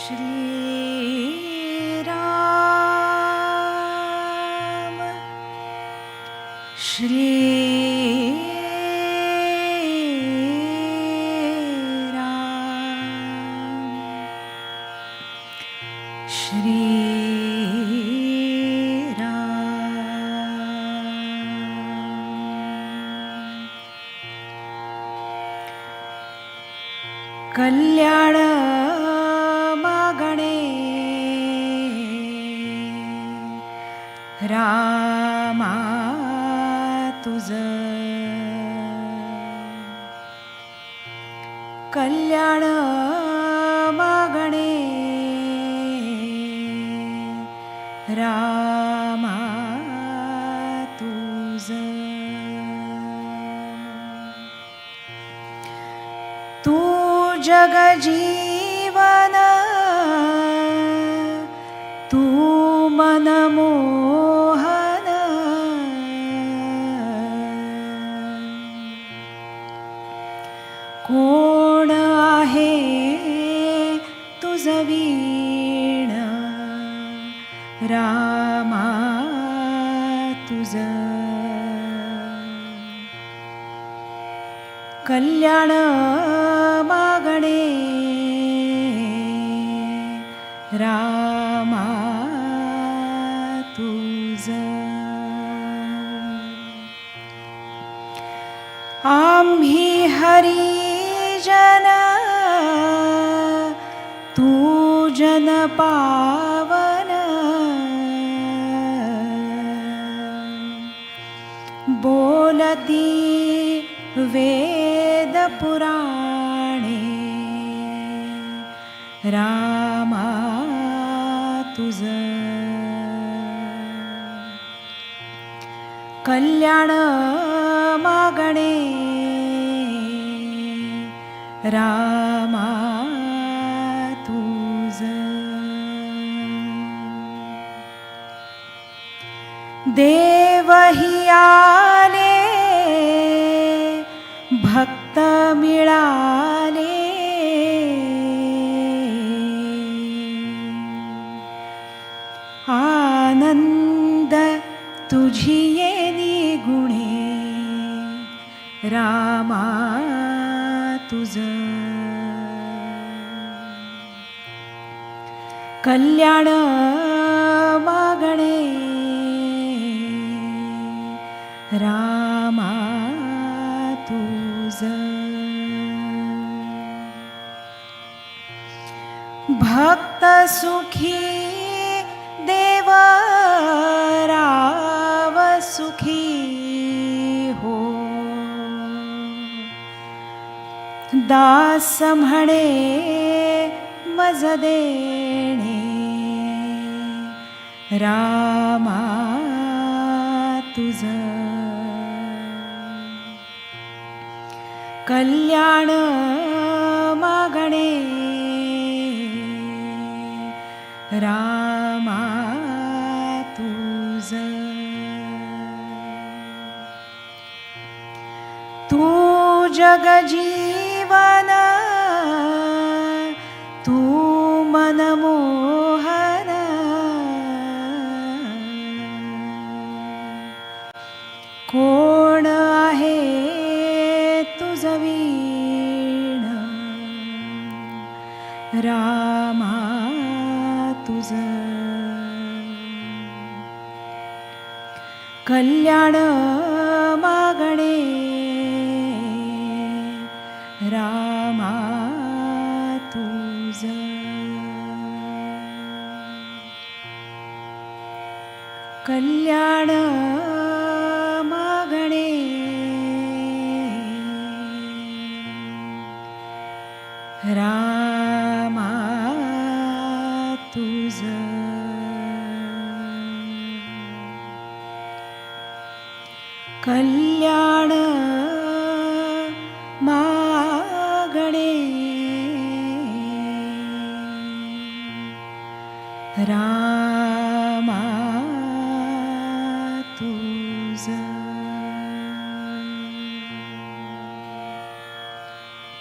श्री राम श्री राम श्री राम कल्याण मागणे रामा तुझ कल्याण मागणे रामा तुझ तू जग जीवन तू मन मोहन कोण आहे तुझ वीण रामा तुझ कल्याण मागणे रामा तुझ आम्ही हरिजन तू जन पावन बोलती वेद पुराणे रामा तुझ कल्याण मागणे रामा तुझ देव हि आले भक्त मिळाले आनंद तुझी येनी गुणे रामा तुझ कल्याण मागणे रामा तुझ भक्त सुखी देव राव सुखी हो दास म्हणे मज देणे रामा तुझ कल्याण मागणे रामा तुझ तू जग जीवन तू मन मोहन कोण आहे तुझ वीण रामा तुझ कल्याण मागणे रामा तुझ कल्याण मागणे रामा तुझ कल्याण मागणे रामा तुझ कल्याण मागणे रामा तुझ कल्याण मागणे रामा तुझ कल्याण मागणे रामा तुझ कल्याण मागणे रामा तुझ कल्याण मागणे रामा